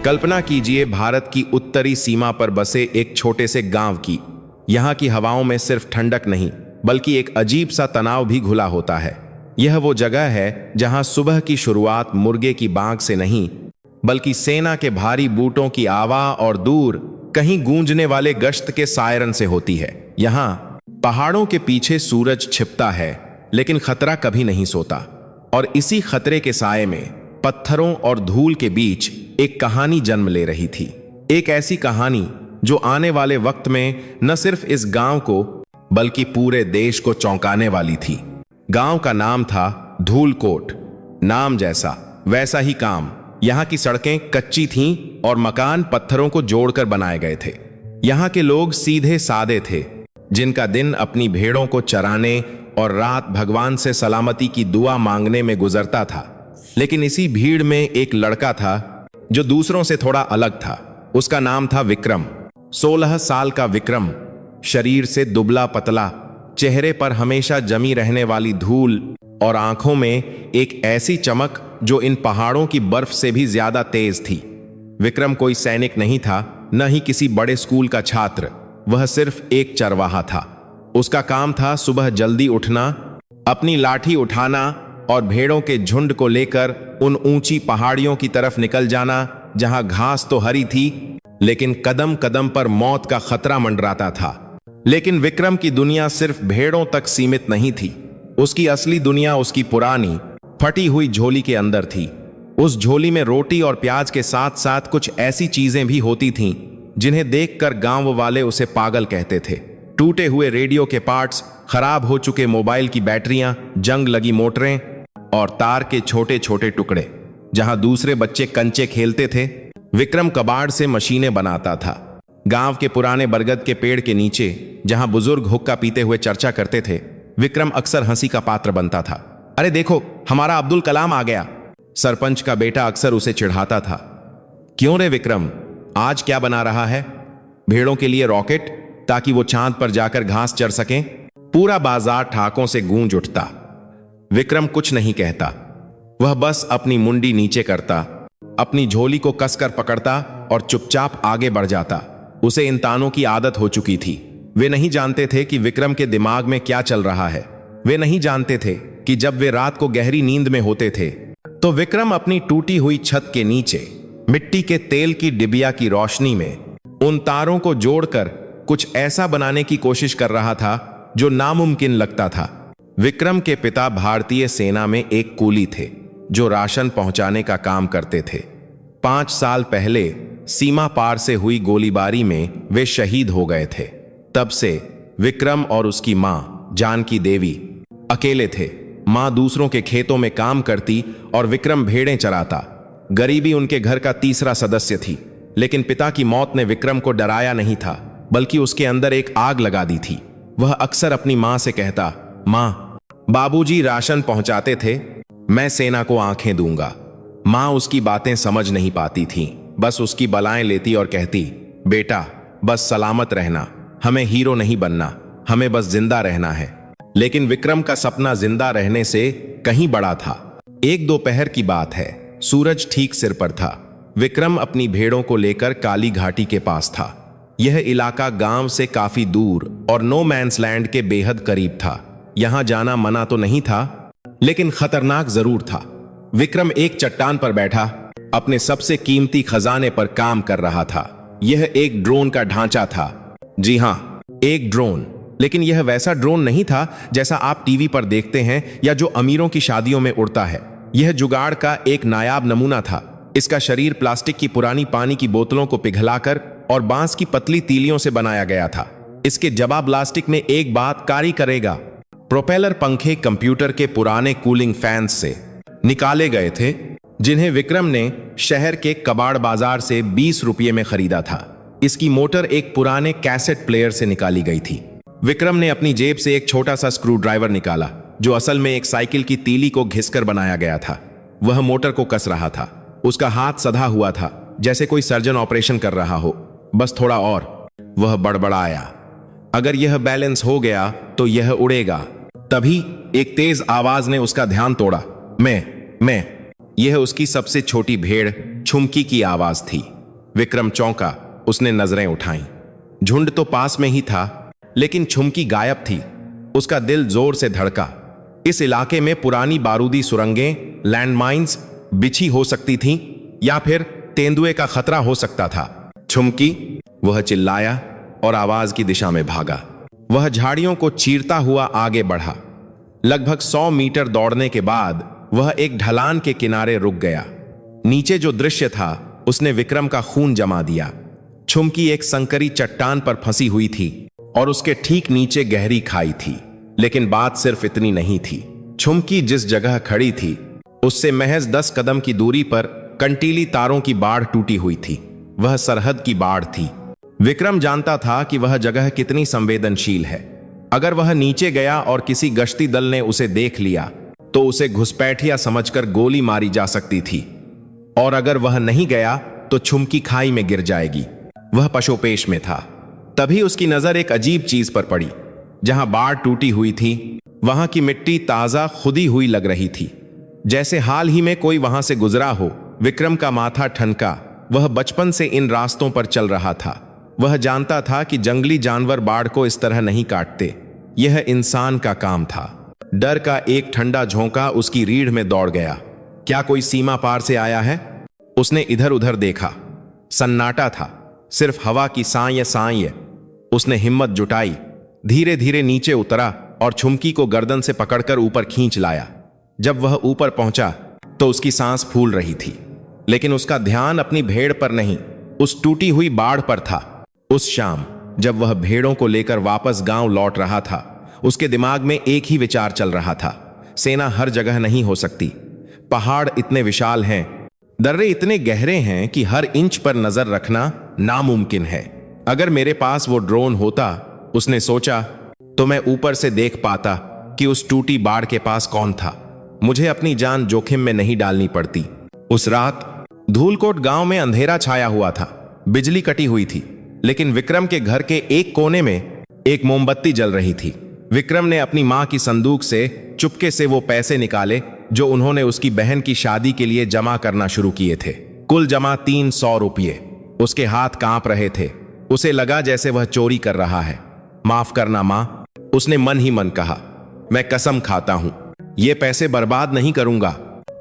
कल्पना कीजिए भारत की उत्तरी सीमा पर बसे एक छोटे से गांव की। यहाँ की हवाओं में सिर्फ ठंडक नहीं बल्कि एक अजीब सा तनाव भी घुला होता है। यह वो जगह है जहाँ सुबह की शुरुआत मुर्गे की बांग से नहीं बल्कि सेना के भारी बूटों की आवाज और दूर कहीं गूंजने वाले गश्त के सायरन से होती है। यहाँ पहाड़ों के पीछे सूरज छिपता है लेकिन खतरा कभी नहीं सोता, और इसी खतरे के साए में पत्थरों और धूल के बीच एक कहानी जन्म ले रही थी। एक ऐसी कहानी जो आने वाले वक्त में न सिर्फ इस गांव को बल्कि पूरे देश को चौंकाने वाली थी। गांव का नाम था धूलकोट। नाम जैसा वैसा ही काम। यहाँ की सड़कें कच्ची थीं और मकान पत्थरों को जोड़कर बनाए गए थे। यहाँ के लोग सीधे सादे थे, जिनका दिन अपनी भेड़ों को चराने और रात भगवान से सलामती की दुआ मांगने में गुजरता था। लेकिन इसी भीड़ में एक लड़का था जो दूसरों से थोड़ा अलग था। उसका नाम था विक्रम। 16 साल का विक्रम, शरीर से दुबला पतला, चेहरे पर हमेशा जमी रहने वाली धूल और आंखों में एक ऐसी चमक जो इन पहाड़ों की बर्फ से भी ज्यादा तेज थी। विक्रम कोई सैनिक नहीं था, न ही किसी बड़े स्कूल का छात्र। वह सिर्फ एक चरवाहा था। उसका काम था सुबह जल्दी उठना, अपनी लाठी उठाना और भेड़ों के झुंड को लेकर उन ऊंची पहाड़ियों की तरफ निकल जाना जहां घास तो हरी थी लेकिन कदम कदम पर मौत का खतरा मंडराता था। लेकिन विक्रम की दुनिया सिर्फ भेड़ों तक सीमित नहीं थी। उसकी असली दुनिया उसकी पुरानी फटी हुई झोली के अंदर थी। उस झोली में रोटी और प्याज के साथ साथ कुछ ऐसी चीजें भी होती थीं जिन्हें देखकर गांव वाले उसे पागल कहते थे। टूटे हुए रेडियो के पार्ट्स, खराब हो चुके मोबाइल की बैटरियां, जंग लगी मोटरें और तार के छोटे छोटे टुकड़े। जहां दूसरे बच्चे कंचे खेलते थे, विक्रम कबाड़ से मशीनें बनाता था। गांव के पुराने बरगद के पेड़ के नीचे जहां बुजुर्ग हुक्का पीते हुए चर्चा करते थे, विक्रम अक्सर हंसी का पात्र बनता था। अरे देखो, हमारा अब्दुल कलाम आ गया, सरपंच का बेटा अक्सर उसे चिढ़ाता था। क्यों रे विक्रम, आज क्या बना रहा है? भेड़ों के लिए रॉकेट, ताकि वो चांद पर जाकर घास चर सकें। पूरा बाजार ठाकों से गूंज उठता। विक्रम कुछ नहीं कहता। वह बस अपनी मुंडी नीचे करता, अपनी झोली को कसकर पकड़ता और चुपचाप आगे बढ़ जाता। उसे इन तानों की आदत हो चुकी थी। वे नहीं जानते थे कि विक्रम के दिमाग में क्या चल रहा है। वे नहीं जानते थे कि जब वे रात को गहरी नींद में होते थे तो विक्रम अपनी टूटी हुई छत के नीचे मिट्टी के तेल की डिबिया की रोशनी में उन तारों को जोड़कर कुछ ऐसा बनाने की कोशिश कर रहा था जो नामुमकिन लगता था। विक्रम के पिता भारतीय सेना में एक कूली थे जो राशन पहुंचाने का काम करते थे। 5 साल पहले सीमा पार से हुई गोलीबारी में वे शहीद हो गए थे। तब से विक्रम और उसकी मां जानकी देवी अकेले थे। मां दूसरों के खेतों में काम करती और विक्रम भेड़ें चराता। गरीबी उनके घर का तीसरा सदस्य थी। लेकिन पिता की मौत ने विक्रम को डराया नहीं था, बल्कि उसके अंदर एक आग लगा दी थी। वह अक्सर अपनी मां से कहता, मां, बाबूजी राशन पहुंचाते थे, मैं सेना को आंखें दूंगा। मां उसकी बातें समझ नहीं पाती थीं, बस उसकी बलाएं लेती और कहती, बेटा बस सलामत रहना, हमें हीरो नहीं बनना, हमें बस जिंदा रहना है। लेकिन विक्रम का सपना जिंदा रहने से कहीं बड़ा था। एक दोपहर की बात है, सूरज ठीक सिर पर था। विक्रम अपनी भेड़ों को लेकर काली घाटी के पास था। यह इलाका गांव से काफी दूर और नो मैन्स लैंड के बेहद करीब था। यहां जाना मना तो नहीं था, लेकिन खतरनाक जरूर था। विक्रम एक चट्टान पर बैठा अपने सबसे कीमती खजाने पर काम कर रहा था। यह एक ड्रोन का ढांचा था। जी हां, एक ड्रोन। लेकिन यह वैसा ड्रोन नहीं था जैसा आप टीवी पर देखते हैं या जो अमीरों की शादियों में उड़ता है। यह जुगाड़ का एक नायाब नमूना था। इसका शरीर प्लास्टिक की पुरानी पानी की बोतलों को पिघलाकर और बांस की पतली तीलियों से बनाया गया था। इसके जवाब प्लास्टिक में एक बात कारी करेगा। प्रोपेलर पंखे कंप्यूटर के पुराने कूलिंग फैंस से निकाले गए थे, जिन्हें विक्रम ने शहर के कबाड़ बाजार से 20 रुपये में खरीदा था। इसकी मोटर एक पुराने कैसेट प्लेयर से निकाली गई थी। विक्रम ने अपनी जेब से एक छोटा सा स्क्रू ड्राइवर निकाला, जो असल में एक साइकिल की तीली को घिसकर बनाया गया था। वह मोटर को कस रहा था। उसका हाथ सधा हुआ था, जैसे कोई सर्जन ऑपरेशन कर रहा हो। बस थोड़ा और। वह बड़बड़ाया, अगर यह बैलेंस हो गया तो यह उड़ेगा। तभी एक तेज आवाज ने उसका ध्यान तोड़ा। मैं। यह उसकी सबसे छोटी भेड़ छुमकी की आवाज थी। विक्रम चौंका। उसने नजरें उठाईं। झुंड तो पास में ही था, लेकिन छुमकी गायब थी। उसका दिल जोर से धड़का। इस इलाके में पुरानी बारूदी सुरंगें, लैंडमाइंस बिछी हो सकती थीं, या फिर तेंदुए का खतरा हो सकता था। छुमकी, वह चिल्लाया और आवाज की दिशा में भागा। वह झाड़ियों को चीरता हुआ आगे बढ़ा। लगभग 100 मीटर दौड़ने के बाद वह एक ढलान के किनारे रुक गया। नीचे जो दृश्य था उसने विक्रम का खून जमा दिया। छुमकी एक संकरी चट्टान पर फंसी हुई थी और उसके ठीक नीचे गहरी खाई थी। लेकिन बात सिर्फ इतनी नहीं थी। छुमकी जिस जगह खड़ी थी उससे महज 10 कदम की दूरी पर कंटीली तारों की बाड़ टूटी हुई थी। वह सरहद की बाड़ थी। विक्रम जानता था कि वह जगह कितनी संवेदनशील है। अगर वह नीचे गया और किसी गश्ती दल ने उसे देख लिया तो उसे घुसपैठिया समझकर गोली मारी जा सकती थी, और अगर वह नहीं गया तो छुमकी खाई में गिर जाएगी। वह पशोपेश में था। तभी उसकी नजर एक अजीब चीज पर पड़ी। जहां बाड़ टूटी हुई थी वहां की मिट्टी ताजा खुदी हुई लग रही थी, जैसे हाल ही में कोई वहां से गुजरा हो। विक्रम का माथा ठनका। वह बचपन से इन रास्तों पर चल रहा था। वह जानता था कि जंगली जानवर बाड़ को इस तरह नहीं काटते। यह इंसान का काम था। डर का एक ठंडा झोंका उसकी रीढ़ में दौड़ गया। क्या कोई सीमा पार से आया है? उसने इधर उधर देखा। सन्नाटा था, सिर्फ हवा की सांय सांय। उसने हिम्मत जुटाई, धीरे धीरे नीचे उतरा और छुमकी को गर्दन से पकड़कर ऊपर खींच लाया। जब वह ऊपर पहुंचा तो उसकी सांस फूल रही थी, लेकिन उसका ध्यान अपनी भेड़ पर नहीं, उस टूटी हुई बाड़ पर था। उस शाम जब वह भेड़ों को लेकर वापस गांव लौट रहा था, उसके दिमाग में एक ही विचार चल रहा था। सेना हर जगह नहीं हो सकती। पहाड़ इतने विशाल हैं, दर्रे इतने गहरे हैं कि हर इंच पर नजर रखना नामुमकिन है। अगर मेरे पास वो ड्रोन होता, उसने सोचा, तो मैं ऊपर से देख पाता कि उस टूटी बाड़ के पास कौन था। मुझे अपनी जान जोखिम में नहीं डालनी पड़ती। उस रात धूलकोट गांव में अंधेरा छाया हुआ था। बिजली कटी हुई थी, लेकिन विक्रम के घर के एक कोने में एक मोमबत्ती जल रही थी। विक्रम ने अपनी मां की संदूक से चुपके से वो पैसे निकाले जो उन्होंने उसकी बहन की शादी के लिए जमा करना शुरू किए थे। कुल जमा 300 रुपये। उसके हाथ कांप रहे थे। उसे लगा जैसे वह चोरी कर रहा है। माफ करना मां, उसने मन ही मन कहा। मैं कसम खाता हूं, ये पैसे बर्बाद नहीं करूंगा।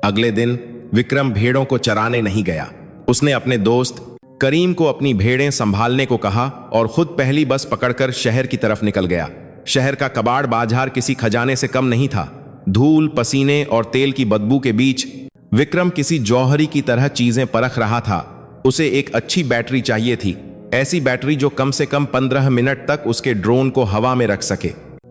अगले दिन विक्रम भेड़ों को चराने नहीं गया। उसने अपने दोस्त करीम को अपनी भेड़ें संभालने को कहा और खुद पहली बस पकड़कर शहर की तरफ निकल गया। शहर का कबाड़ बाजार किसी खजाने से कम नहीं था। धूल, पसीने और तेल की बदबू के बीच विक्रम किसी जौहरी की तरह चीजें परख रहा था। उसे एक अच्छी बैटरी चाहिए थी, ऐसी बैटरी जो कम से कम 15 मिनट तक उसके ड्रोन को हवा में रख सके।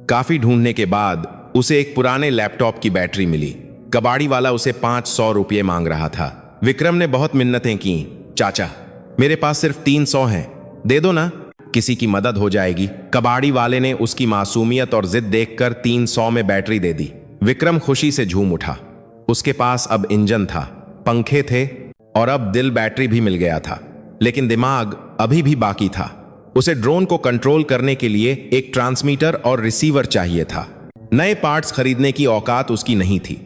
काफी ढूंढने के बाद उसे एक पुराने लैपटॉप की बैटरी मिली। कबाड़ी वाला उसे 500 रुपये मांग रहा था। विक्रम ने बहुत मिन्नतें की। चाचा, मेरे पास सिर्फ 300 हैं, दे दो ना, किसी की मदद हो जाएगी। कबाड़ी वाले ने उसकी मासूमियत और जिद देखकर 300 में बैटरी दे दी। विक्रम खुशी से झूम उठा। उसके पास अब इंजन था, पंखे थे और अब दिल बैटरी भी मिल गया था। लेकिन दिमाग अभी भी बाकी था। उसे ड्रोन को कंट्रोल करने के लिए एक ट्रांसमीटर और रिसीवर चाहिए था। नए पार्ट्स खरीदने की औकात उसकी नहीं थी।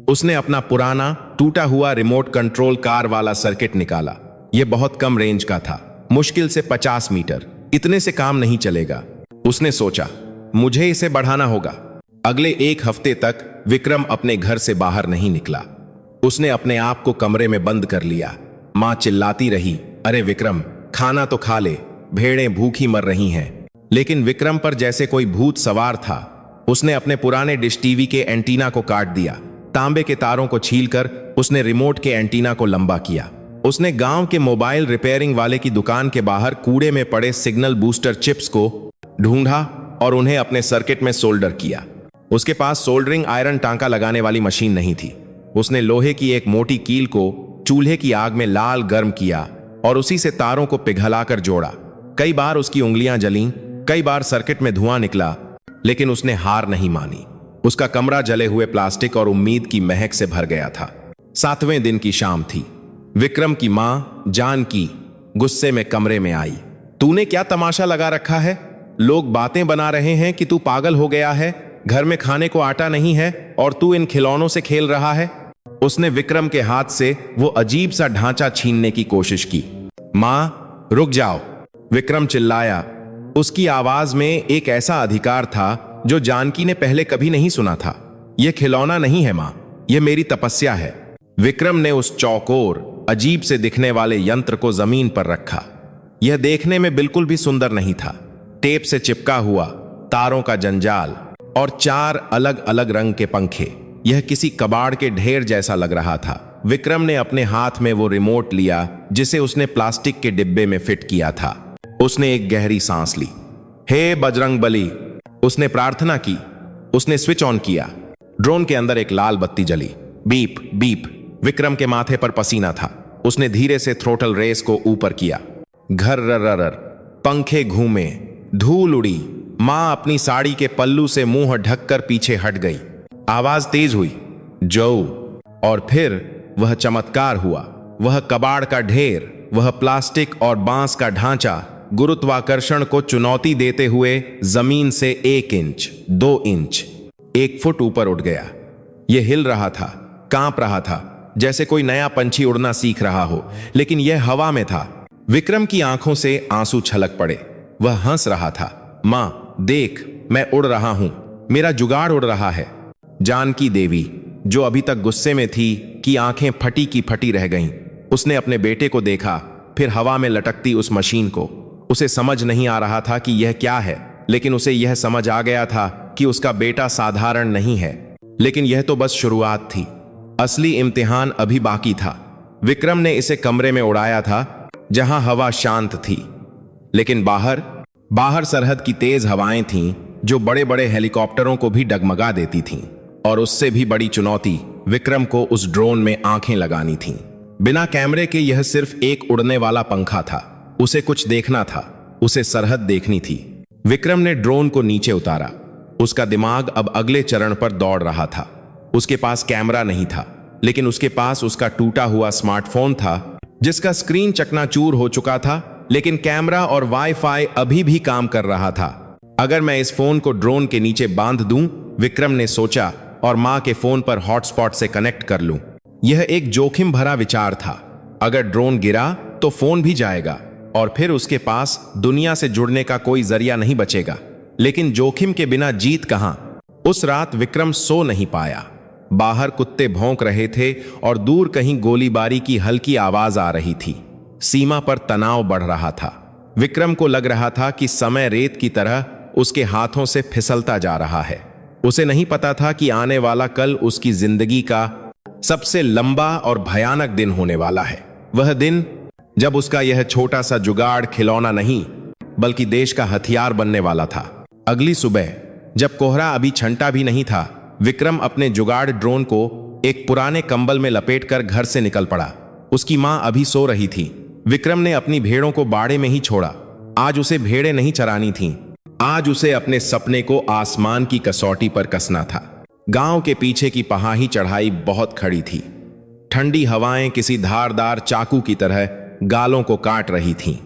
उसने अपना पुराना टूटा हुआ रिमोट कंट्रोल कार वाला सर्किट निकाला। यह बहुत कम रेंज का था, मुश्किल से 50 मीटर। इतने से काम नहीं चलेगा। उसने सोचा, मुझे इसे बढ़ाना होगा। अगले एक हफ्ते तक विक्रम अपने घर से बाहर नहीं निकला। उसने अपने आप को कमरे में बंद कर लिया। मां चिल्लाती रही, अरे विक्रम, खाना तो खा ले, भेड़ें भूखी मर रही हैं। लेकिन विक्रम पर जैसे कोई भूत सवार था। उसने अपने पुराने डिश टीवी के एंटीना को काट दिया। तांबे के तारों को छीलकर उसने रिमोट के एंटीना को लंबा किया। उसने गांव के मोबाइल रिपेयरिंग वाले की दुकान के बाहर कूड़े में पड़े सिग्नल बूस्टर चिप्स को ढूंढा और उन्हें अपने सर्किट में सोल्डर किया। उसके पास सोल्डरिंग आयरन टांका लगाने वाली मशीन नहीं थी। उसने लोहे की एक मोटी कील को चूल्हे की आग में लाल गर्म किया और उसी से तारों को पिघलाकर जोड़ा। कई बार उसकी उंगलियां जलीं, कई बार सर्किट में धुआं निकला, लेकिन उसने हार नहीं मानी। उसका कमरा जले हुए प्लास्टिक और उम्मीद की महक से भर गया था। 7वें दिन की शाम थी। विक्रम की मां जानकी गुस्से में कमरे में आई। तूने क्या तमाशा लगा रखा है? लोग बातें बना रहे हैं कि तू पागल हो गया है। घर में खाने को आटा नहीं है और तू इन खिलौनों से खेल रहा है। उसने विक्रम के हाथ से वो अजीब सा ढांचा छीनने की कोशिश की। माँ रुक जाओ, विक्रम चिल्लाया। उसकी आवाज में एक ऐसा अधिकार था जो जानकी ने पहले कभी नहीं सुना था। यह खिलौना नहीं है माँ, यह मेरी तपस्या है। विक्रम ने उस चौकोर अजीब से दिखने वाले यंत्र को जमीन पर रखा। यह देखने में बिल्कुल भी सुंदर नहीं था। टेप से चिपका हुआ तारों का जंजाल और 4 अलग अलग रंग के पंखे, यह किसी कबाड़ के ढेर जैसा लग रहा था। विक्रम ने अपने हाथ में वो रिमोट लिया जिसे उसने प्लास्टिक के डिब्बे में फिट किया था। उसने एक गहरी सांस ली। हे बजरंगबली, उसने प्रार्थना की। उसने स्विच ऑन किया। ड्रोन के अंदर एक लाल बत्ती जली। Beep beep. विक्रम के माथे पर पसीना था। उसने धीरे से थ्रोटल रेस को ऊपर किया। घर रर, पंखे घूमे, धूल उड़ी। मां अपनी साड़ी के पल्लू से मुंह ढककर पीछे हट गई। आवाज तेज हुई, जो। और फिर वह चमत्कार हुआ। वह कबाड़ का ढेर, वह प्लास्टिक और बांस का ढांचा गुरुत्वाकर्षण को चुनौती देते हुए जमीन से 1 इंच, 2 इंच, 1 फुट ऊपर उठ गया। यह हिल रहा था, कांप रहा था, जैसे कोई नया पंछी उड़ना सीख रहा हो, लेकिन यह हवा में था। विक्रम की आंखों से आंसू छलक पड़े। वह हंस रहा था। मां देख, मैं उड़ रहा हूं, मेरा जुगाड़ उड़ रहा है। जानकी देवी, जो अभी तक गुस्से में थी, की आंखें फटी की फटी रह गईं। उसने अपने बेटे को देखा, फिर हवा में लटकती उस मशीन को। उसे समझ नहीं आ रहा था कि यह क्या है, लेकिन उसे यह समझ आ गया था कि उसका बेटा साधारण नहीं है। लेकिन यह तो बस शुरुआत थी। असली इम्तिहान अभी बाकी था। विक्रम ने इसे कमरे में उड़ाया था जहां हवा शांत थी, लेकिन बाहर सरहद की तेज हवाएं थीं जो बड़े बड़े हेलीकॉप्टरों को भी डगमगा देती थीं। और उससे भी बड़ी चुनौती विक्रम को उस ड्रोन में आंखें लगानी थीं। बिना कैमरे के यह सिर्फ एक उड़ने वाला पंखा था। उसे कुछ देखना था, उसे सरहद देखनी थी। विक्रम ने ड्रोन को नीचे उतारा। उसका दिमाग अब अगले चरण पर दौड़ रहा था। उसके पास कैमरा नहीं था, लेकिन उसके पास उसका टूटा हुआ स्मार्टफोन था जिसका स्क्रीन चकनाचूर हो चुका था, लेकिन कैमरा और वाईफाई अभी भी काम कर रहा था। अगर मैं इस फोन को ड्रोन के नीचे बांध दूं, विक्रम ने सोचा, और मां के फोन पर हॉटस्पॉट से कनेक्ट कर लूं। यह एक जोखिम भरा विचार था। अगर ड्रोन गिरा तो फोन भी जाएगा और फिर उसके पास दुनिया से जुड़ने का कोई जरिया नहीं बचेगा। लेकिन जोखिम के बिना जीत कहां? उस रात विक्रम सो नहीं पाया। बाहर कुत्ते भौंक रहे थे और दूर कहीं गोलीबारी की हल्की आवाज आ रही थी। सीमा पर तनाव बढ़ रहा था। विक्रम को लग रहा था कि समय रेत की तरह उसके हाथों से फिसलता जा रहा है। उसे नहीं पता था कि आने वाला कल उसकी जिंदगी का सबसे लंबा और भयानक दिन होने वाला है। वह दिन जब उसका यह छोटा सा जुगाड़ खिलौना नहीं, बल्कि देश का हथियार बनने वाला था। अगली सुबह, जब कोहरा अभी छंटा भी नहीं था, विक्रम अपने जुगाड़ ड्रोन को एक पुराने कंबल में लपेटकर घर से निकल पड़ा। उसकी मां अभी सो रही थी। विक्रम ने अपनी भेड़ों को बाड़े में ही छोड़ा। आज उसे भेड़ें नहीं चरानी थीं। आज उसे अपने सपने को आसमान की कसौटी पर कसना था। गांव के पीछे की पहाड़ी चढ़ाई बहुत खड़ी थी। ठंडी हवाएं किसी धारदार चाकू की तरह गालों को काट रही थीं।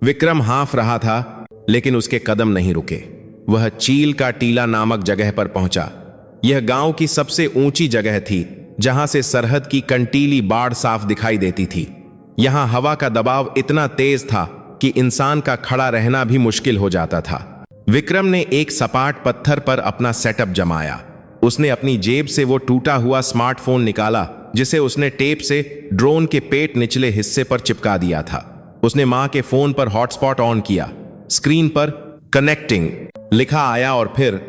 विक्रम हाँफ रहा था, लेकिन उसके कदम नहीं रुके। वह चील का टीला नामक जगह पर पहुंचा। यह गांव की सबसे ऊंची जगह थी, जहां से सरहद की कंटीली बाढ़ साफ दिखाई देती थी। यहां हवा का दबाव इतना तेज था कि इंसान का खड़ा रहना भी मुश्किल हो जाता था। विक्रम ने एक सपाट पत्थर पर अपना सेटअप जमाया। उसने अपनी जेब से वो टूटा हुआ स्मार्टफोन निकाला जिसे उसने टेप से ड्रोन के पेट निचले हिस्से पर चिपका दिया था। उसने मां के फोन पर हॉटस्पॉट ऑन किया। स्क्रीन पर कनेक्टिंग लिखा आया और फिर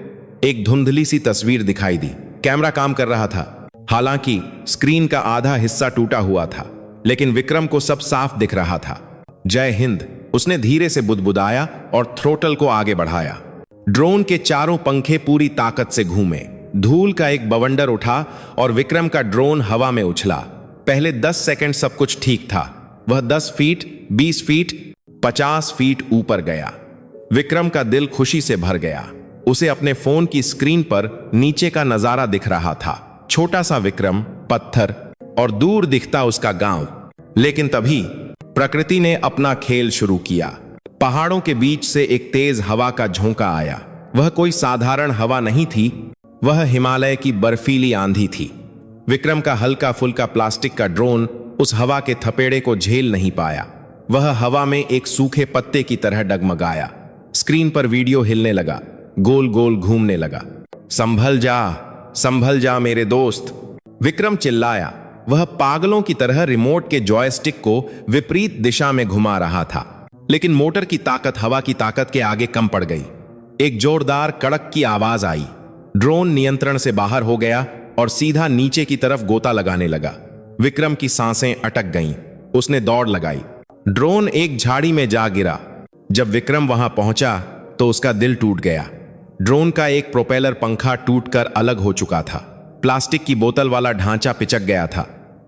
एक धुंधली सी तस्वीर दिखाई दी। कैमरा काम कर रहा था। हालांकि स्क्रीन का आधा हिस्सा टूटा हुआ था, लेकिन विक्रम को सब साफ दिख रहा था। जय हिंद, उसने धीरे से बुदबुदाया और थ्रोटल को आगे बढ़ाया। ड्रोन के चारों पंखे पूरी ताकत से घूमे। धूल का एक बवंडर उठा और विक्रम का ड्रोन हवा में उछला। पहले 10 सेकंड सब कुछ ठीक था। वह 10 फीट, 20 फीट, 50 फीट ऊपर गया। विक्रम का दिल खुशी से भर गया। उसे अपने फोन की स्क्रीन पर नीचे का नजारा दिख रहा था। छोटा सा विक्रम, पत्थर और दूर दिखता उसका गांव। लेकिन तभी प्रकृति ने अपना खेल शुरू किया। पहाड़ों के बीच से एक तेज हवा का झोंका आया। वह कोई साधारण हवा नहीं थी, वह हिमालय की बर्फीली आंधी थी। विक्रम का हल्का फुल्का प्लास्टिक का ड्रोन उस हवा के थपेड़े को झेल नहीं पाया। वह हवा में एक सूखे पत्ते की तरह डगमगाया। स्क्रीन पर वीडियो हिलने लगा, गोल गोल घूमने लगा। संभल जा मेरे दोस्त, विक्रम चिल्लाया। वह पागलों की तरह रिमोट के जॉयस्टिक को विपरीत दिशा में घुमा रहा था, लेकिन मोटर की ताकत हवा की ताकत के आगे कम पड़ गई। एक जोरदार कड़क की आवाज आई। ड्रोन नियंत्रण से बाहर हो गया और सीधा नीचे की तरफ गोता लगाने लगा। विक्रम की सांसें अटक गईं। उसने दौड़ लगाई। ड्रोन एक झाड़ी में जा गिरा। जब विक्रम वहां पहुंचा तो उसका दिल टूट गया। ड्रोन का एक प्रोपेलर पंखा टूटकर अलग हो चुका था। प्लास्टिक की बोतल वाला ढांचा पिचक गया था।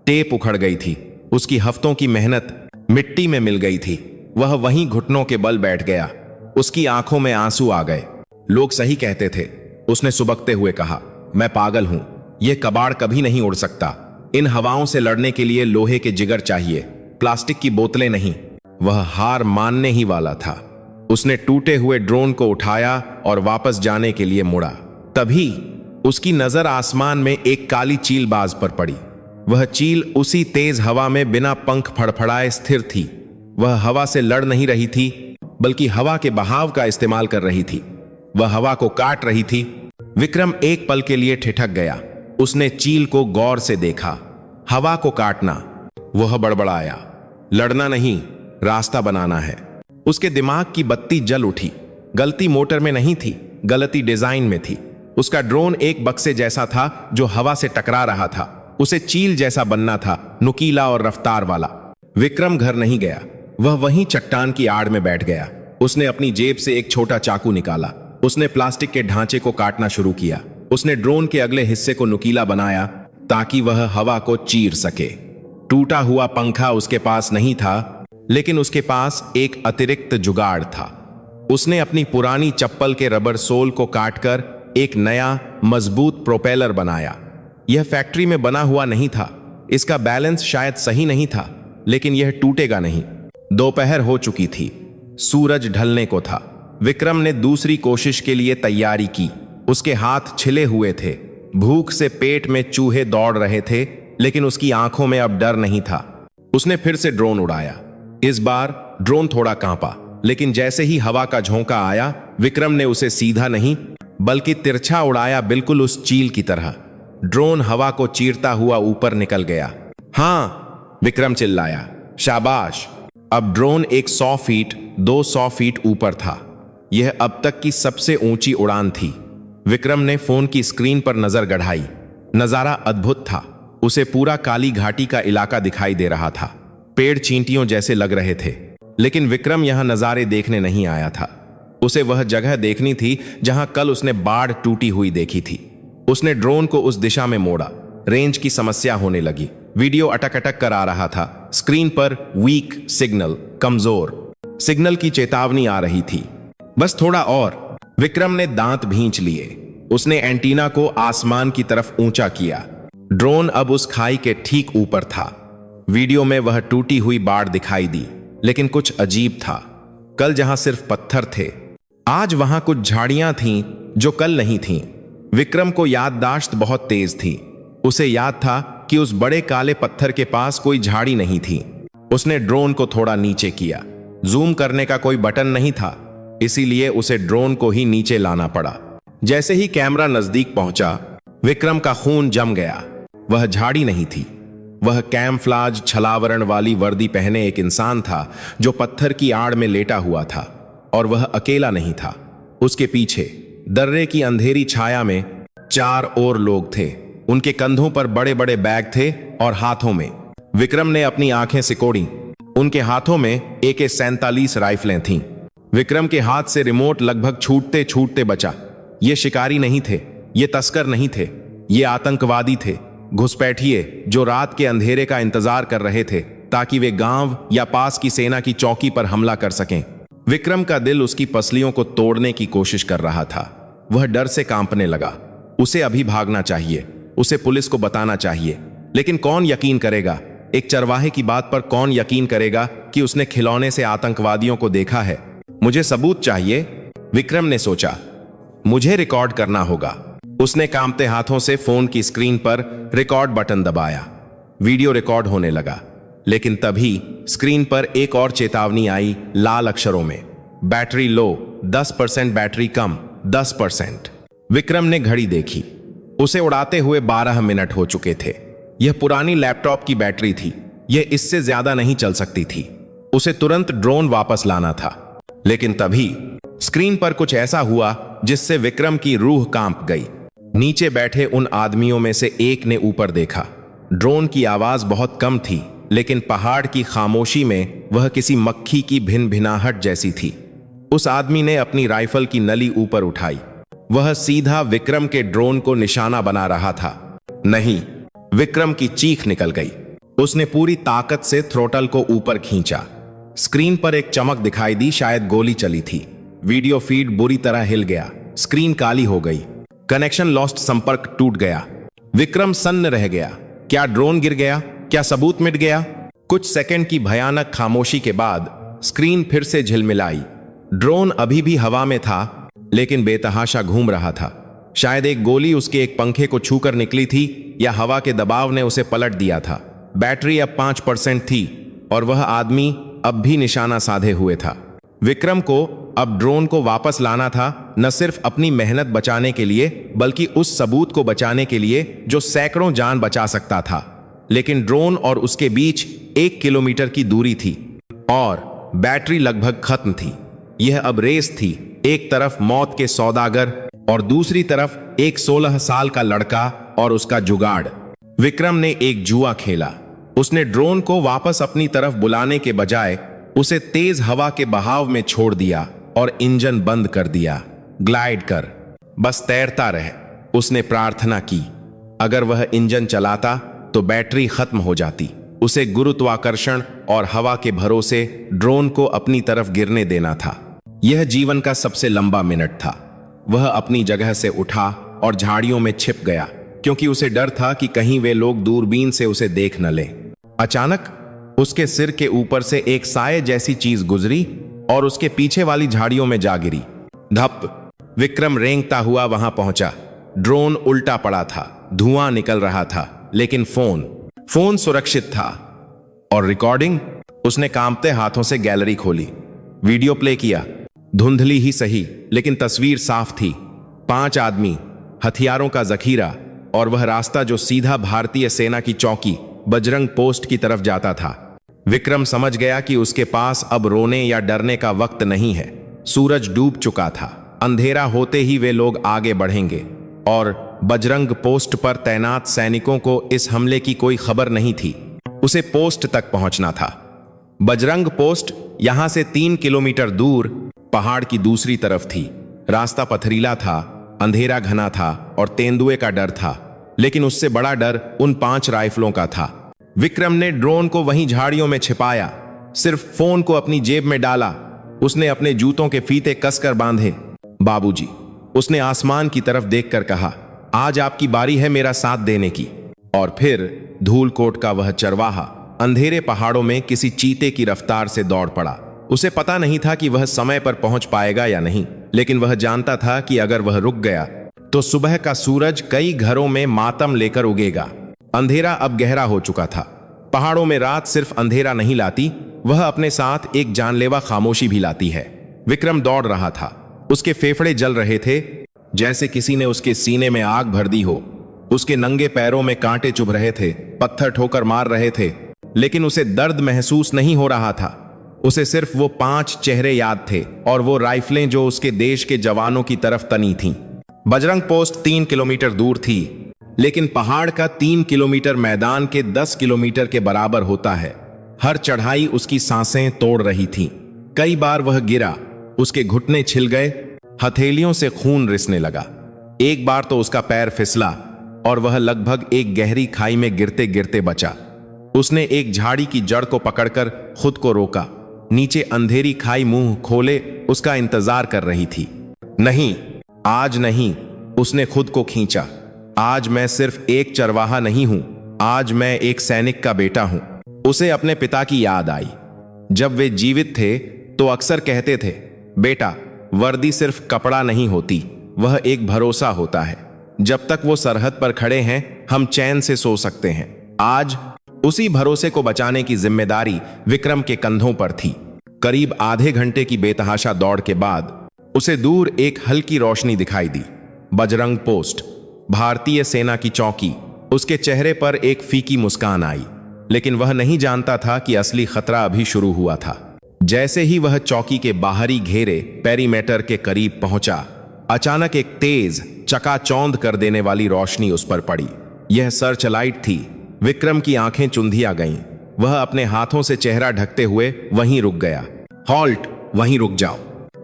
टेप उखड़ गई थी। उसकी हफ्तों की मेहनत मिट्टी में मिल गई थी। वह वहीं घुटनों के बल बैठ गया। उसकी आंखों में आंसू आ गए। लोग सही कहते थे, उसने सुबकते हुए कहा। मैं पागल हूं, यह कबाड़ कभी नहीं उड़ सकता। इन हवाओं से लड़ने के लिए लोहे के जिगर चाहिए, प्लास्टिक की बोतलें नहीं। वह हार मानने ही वाला था। उसने टूटे हुए ड्रोन को उठाया और वापस जाने के लिए मुड़ा। तभी उसकी नजर आसमान में एक काली चीलबाज पर पड़ी। वह चील उसी तेज हवा में बिना पंख फड़फड़ाए स्थिर थी। वह हवा से लड़ नहीं रही थी, बल्कि हवा के बहाव का इस्तेमाल कर रही थी। वह हवा को काट रही थी। विक्रम एक पल के लिए ठिठक गया। उसने चील को गौर से देखा। हवा को काटना, वह बड़बड़ाया। लड़ना नहीं, रास्ता बनाना है। उसके दिमाग की बत्ती जल उठी। गलती मोटर में नहीं थी, गलती डिजाइन में थी। उसका ड्रोन एक बक्से जैसा था जो हवा से टकरा रहा था। उसे चील जैसा बनना था, नुकीला और रफ्तार वाला। विक्रम घर नहीं गया। वह वहीं चट्टान की आड़ में बैठ गया। उसने अपनी जेब से एक छोटा चाकू निकाला। उसने प्लास्टिक के ढांचे को काटना शुरू किया। उसने ड्रोन के अगले हिस्से को नुकीला बनाया ताकि वह हवा को चीर सके। टूटा हुआ पंखा उसके पास नहीं था, लेकिन उसके पास एक अतिरिक्त जुगाड़ था। उसने अपनी पुरानी चप्पल के रबर सोल को काटकर एक नया मजबूत प्रोपेलर बनाया। यह फैक्ट्री में बना हुआ नहीं था। इसका बैलेंस शायद सही नहीं था, लेकिन यह टूटेगा नहीं। दोपहर हो चुकी थी। सूरज ढलने को था। विक्रम ने दूसरी कोशिश के लिए तैयारी की। उसके हाथ छिले हुए थे। भूख से पेट में चूहे दौड़ रहे थे, लेकिन उसकी आंखों में अब डर नहीं था। उसने फिर से ड्रोन उड़ाया। इस बार ड्रोन थोड़ा कांपा, लेकिन जैसे ही हवा का झोंका आया, विक्रम ने उसे सीधा नहीं बल्कि तिरछा उड़ाया, बिल्कुल उस चील की तरह। ड्रोन हवा को चीरता हुआ ऊपर निकल गया। हाँ, विक्रम चिल्लाया, शाबाश। अब ड्रोन एक 100 फीट 200 फीट ऊपर था। यह अब तक की सबसे ऊंची उड़ान थी। विक्रम ने फोन की स्क्रीन पर नजर गड़ाई। नजारा अद्भुत था। उसे पूरा काली घाटी का इलाका दिखाई दे रहा था। पेड़ चींटियों जैसे लग रहे थे, लेकिन विक्रम यहां नजारे देखने नहीं आया था। उसे वह जगह देखनी थी जहां कल उसने बाढ़ टूटी हुई देखी थी। उसने ड्रोन को उस दिशा में मोड़ा। रेंज की समस्या होने लगी। वीडियो अटक अटक कर आ रहा था। स्क्रीन पर वीक सिग्नल, कमजोर सिग्नल की चेतावनी आ रही थी। बस थोड़ा और। विक्रम ने दांत भींच लिए। उसने एंटीना को आसमान की तरफ ऊंचा किया। ड्रोन अब उस खाई के ठीक ऊपर था। वीडियो में वह टूटी हुई बाड़ दिखाई दी, लेकिन कुछ अजीब था। कल जहां सिर्फ पत्थर थे, आज वहां कुछ झाड़ियां थीं जो कल नहीं थीं। विक्रम को याददाश्त बहुत तेज थी। उसे याद था कि उस बड़े काले पत्थर के पास कोई झाड़ी नहीं थी। उसने ड्रोन को थोड़ा नीचे किया। जूम करने का कोई बटन नहीं था, इसीलिए उसे ड्रोन को ही नीचे लाना पड़ा। जैसे ही कैमरा नजदीक पहुंचा, विक्रम का खून जम गया। वह झाड़ी नहीं थी। वह कैमफ्लाज छलावरण वाली वर्दी पहने एक इंसान था जो पत्थर की आड़ में लेटा हुआ था, और वह अकेला नहीं था। उसके पीछे दर्रे की अंधेरी छाया में 4 और लोग थे। उनके कंधों पर बड़े बड़े बैग थे और हाथों में। विक्रम ने अपनी आंखें सिकोड़ी। उनके हाथों में AK-47 राइफलें थीं। विक्रम के हाथ से रिमोट लगभग छूटते छूटते बचा। ये शिकारी नहीं थे, ये तस्कर नहीं थे, ये आतंकवादी थे, घुसपैठिए जो रात के अंधेरे का इंतजार कर रहे थे ताकि वे गांव या पास की सेना की चौकी पर हमला कर सकें। विक्रम का दिल उसकी पसलियों को तोड़ने की कोशिश कर रहा था। वह डर से कांपने लगा। उसे अभी भागना चाहिए, उसे पुलिस को बताना चाहिए, लेकिन कौन यकीन करेगा? एक चरवाहे की बात पर कौन यकीन करेगा कि उसने खिलौने से आतंकवादियों को देखा है? मुझे सबूत चाहिए, विक्रम ने सोचा। मुझे रिकॉर्ड करना होगा। उसने कांपते हाथों से फोन की स्क्रीन पर रिकॉर्ड बटन दबाया। वीडियो रिकॉर्ड होने लगा, लेकिन तभी स्क्रीन पर एक और चेतावनी आई लाल अक्षरों में, बैटरी लो, 10% बैटरी कम, 10%। विक्रम ने घड़ी देखी। उसे उड़ाते हुए 12 मिनट हो चुके थे। यह पुरानी लैपटॉप की बैटरी थी। यह इससे ज्यादा नहीं चल सकती थी। उसे तुरंत ड्रोन वापस लाना था। लेकिन तभी स्क्रीन पर कुछ ऐसा हुआ जिससे विक्रम की रूह कांप गई। नीचे बैठे उन आदमियों में से एक ने ऊपर देखा। ड्रोन की आवाज बहुत कम थी, लेकिन पहाड़ की खामोशी में वह किसी मक्खी की भिनभिनाहट जैसी थी। उस आदमी ने अपनी राइफल की नली ऊपर उठाई। वह सीधा विक्रम के ड्रोन को निशाना बना रहा था। नहीं, विक्रम की चीख निकल गई। उसने पूरी ताकत से थ्रोटल को ऊपर खींचा। स्क्रीन पर एक चमक दिखाई दी, शायद गोली चली थी। वीडियो फीड बुरी तरह हिल गया। स्क्रीन काली हो गई। कनेक्शन लॉस्ट, संपर्क टूट गया। विक्रम सन्न रह गया। क्या ड्रोन गिर गया? क्या सबूत मिट गया? कुछ सेकंड की भयानक खामोशी के बाद स्क्रीन फिर से झिलमिलाई। ड्रोन अभी भी हवा में था, लेकिन बेतहाशा घूम रहा था। शायद एक गोली उसके एक पंखे को छूकर निकली थी, या हवा के दबाव ने उसे पलट दिया था। बैटरी अब 5% थी और वह आदमी अब भी निशाना साधे हुए था। विक्रम को अब ड्रोन को वापस लाना था, न सिर्फ अपनी मेहनत बचाने के लिए, बल्कि उस सबूत को बचाने के लिए जो सैकड़ों जान बचा सकता था। लेकिन ड्रोन और उसके बीच 1 किलोमीटर की दूरी थी और बैटरी लगभग खत्म थी। यह अब रेस थी, एक तरफ मौत के सौदागर और दूसरी तरफ एक 16 साल का लड़का और उसका जुगाड़। विक्रम ने एक जुआ खेला। उसने ड्रोन को वापस अपनी तरफ बुलाने के बजाय उसे तेज हवा के बहाव में छोड़ दिया और इंजन बंद कर दिया। ग्लाइड कर, बस तैरता रह, उसने प्रार्थना की। अगर वह इंजन चलाता तो बैटरी खत्म हो जाती। उसे गुरुत्वाकर्षण और हवा के भरोसे ड्रोन को अपनी तरफ गिरने देना था। यह जीवन का सबसे लंबा मिनट था। वह अपनी जगह से उठा और झाड़ियों में छिप गया, क्योंकि उसे डर था कि कहीं वे लोग दूरबीन से उसे देख न लें। अचानक उसके सिर के ऊपर से एक साए जैसी चीज गुजरी और उसके पीछे वाली झाड़ियों में जा गिरी। धप! विक्रम रेंगता हुआ वहां पहुंचा। ड्रोन उल्टा पड़ा था, धुआं निकल रहा था, लेकिन फोन सुरक्षित था। और रिकॉर्डिंग? उसने कांपते हाथों से गैलरी खोली, वीडियो प्ले किया। धुंधली ही सही, लेकिन तस्वीर साफ थी। 5 आदमी, हथियारों का जखीरा और वह रास्ता जो सीधा भारतीय सेना की चौकी बजरंग पोस्ट की तरफ जाता था। विक्रम समझ गया कि उसके पास अब रोने या डरने का वक्त नहीं है। सूरज डूब चुका था। अंधेरा होते ही वे लोग आगे बढ़ेंगे और बजरंग पोस्ट पर तैनात सैनिकों को इस हमले की कोई खबर नहीं थी। उसे पोस्ट तक पहुंचना था। बजरंग पोस्ट यहां से 3 किलोमीटर दूर पहाड़ की दूसरी तरफ थी। रास्ता पथरीला था, अंधेरा घना था और तेंदुए का डर था। लेकिन उससे बड़ा डर उन 5 राइफलों का था। विक्रम ने ड्रोन को वहीं झाड़ियों में छिपाया, सिर्फ फोन को अपनी जेब में डाला। उसने अपने जूतों के फीते कसकर बांधे। बाबूजी, उसने आसमान की तरफ देखकर कहा, आज आपकी बारी है मेरा साथ देने की। और फिर धूलकोट का वह चरवाहा अंधेरे पहाड़ों में किसी चीते की रफ्तार से दौड़ पड़ा। उसे पता नहीं था कि वह समय पर पहुंच पाएगा या नहीं, लेकिन वह जानता था कि अगर वह रुक गया तो सुबह का सूरज कई घरों में मातम लेकर उगेगा। अंधेरा अब गहरा हो चुका था। पहाड़ों में रात सिर्फ अंधेरा नहीं लाती, वह अपने साथ एक जानलेवा खामोशी भी लाती है। विक्रम दौड़ रहा था। उसके फेफड़े जल रहे थे, जैसे किसी ने उसके सीने में आग भर दी हो। उसके नंगे पैरों में कांटे चुभ रहे थे, पत्थर ठोकर मार रहे थे, लेकिन उसे दर्द महसूस नहीं हो रहा था। उसे सिर्फ वो 5 चेहरे याद थे और वो राइफलें जो उसके देश के जवानों की तरफ तनी थीं। बजरंग पोस्ट 3 किलोमीटर दूर थी, लेकिन पहाड़ का 3 किलोमीटर मैदान के 10 किलोमीटर के बराबर होता है। हर चढ़ाई उसकी सांसें तोड़ रही थी। कई बार वह गिरा, उसके घुटने छिल गए, हथेलियों से खून रिसने लगा। एक बार तो उसका पैर फिसला और वह लगभग एक गहरी खाई में गिरते गिरते बचा। उसने एक झाड़ी की जड़ को पकड़कर खुद को रोका। नीचे अंधेरी खाई मुंह खोले उसका इंतजार कर रही थी। नहीं, आज नहीं, उसने खुद को खींचा। आज मैं सिर्फ एक चरवाहा नहीं हूं, आज मैं एक सैनिक का बेटा हूं। उसे अपने पिता की याद आई। जब वे जीवित थे तो अक्सर कहते थे, बेटा, वर्दी सिर्फ कपड़ा नहीं होती, वह एक भरोसा होता है। जब तक वो सरहद पर खड़े हैं हम चैन से सो सकते हैं। आज उसी भरोसे को बचाने की जिम्मेदारी विक्रम के कंधों पर थी। करीब आधे घंटे की बेतहाशा दौड़ के बाद उसे दूर एक हल्की रोशनी दिखाई दी। बजरंग पोस्ट, भारतीय सेना की चौकी। उसके चेहरे पर एक फीकी मुस्कान आई, लेकिन वह नहीं जानता था कि असली खतरा अभी शुरू हुआ था। जैसे ही वह चौकी के बाहरी घेरे पेरीमीटर के करीब पहुंचा, अचानक एक तेज चकाचौंध कर देने वाली रोशनी उस पर पड़ी। यह सर्च लाइट थी। विक्रम की आंखें चुंधिया गईं। वह अपने हाथों से चेहरा ढकते हुए वहीं रुक गया। हॉल्ट, वहीं रुक जाओ।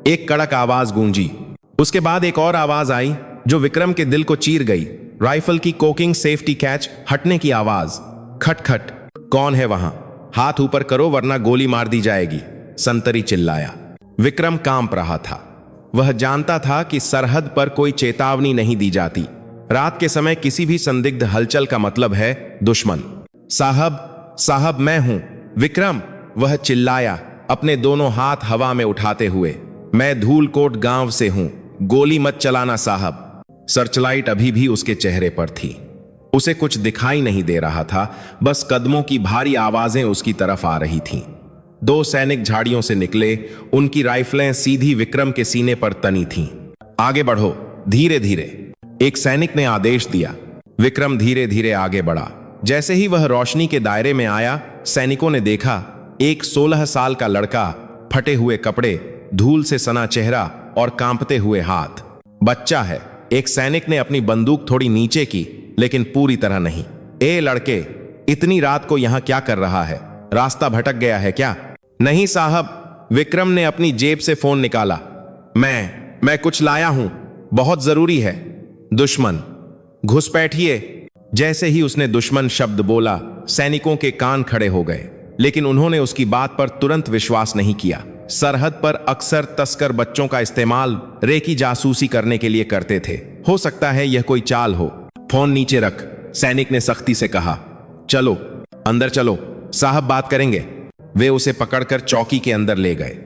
एक कड़क आवाज गूंजी। उसके बाद एक और आवाज आई जो विक्रम के दिल को चीर गई। राइफल की कोकिंग सेफ्टी कैच हटने की आवाज। खटखट। कौन है वहां? हाथ ऊपर करो वरना गोली मार दी जाएगी, संतरी चिल्लाया। विक्रम कांप रहा था। वह जानता था कि सरहद पर कोई चेतावनी नहीं दी जाती। रात के समय किसी भी संदिग्ध हलचल का मतलब है दुश्मन। साहब मैं हूं विक्रम, वह चिल्लाया, अपने दोनों हाथ हवा में उठाते हुए। मैं धूलकोट गांव से हूं, गोली मत चलाना साहब। सर्चलाइट अभी भी उसके चेहरे पर थी। उसे कुछ दिखाई नहीं दे रहा था, बस कदमों की भारी आवाजें उसकी तरफ आ रही थीं। 2 सैनिक झाड़ियों से निकले। उनकी राइफलें सीधी विक्रम के सीने पर तनी थीं। आगे बढ़ो, धीरे धीरे, एक सैनिक ने आदेश दिया। विक्रम धीरे धीरे आगे बढ़ा। जैसे ही वह रोशनी के दायरे में आया, सैनिकों ने देखा एक 16 साल का लड़का, फटे हुए कपड़े, धूल से सना चेहरा और कांपते हुए हाथ। बच्चा है। एक सैनिक ने अपनी बंदूक थोड़ी नीचे की, लेकिन पूरी तरह नहीं। ए लड़के, इतनी रात को यहां क्या कर रहा है? रास्ता भटक गया है क्या? नहीं साहब, विक्रम ने अपनी जेब से फोन निकाला। मैं कुछ लाया हूं, बहुत जरूरी है। दुश्मन, घुसपैठिए। जैसे ही उसने दुश्मन शब्द बोला, सैनिकों के कान खड़े हो गए, लेकिन उन्होंने उसकी बात पर तुरंत विश्वास नहीं किया। सरहद पर अक्सर तस्कर बच्चों का इस्तेमाल रेकी जासूसी करने के लिए करते थे। हो सकता है यह कोई चाल हो। फोन नीचे रख, सैनिक ने सख्ती से कहा। चलो अंदर चलो, साहब बात करेंगे। वे उसे पकड़कर चौकी के अंदर ले गए।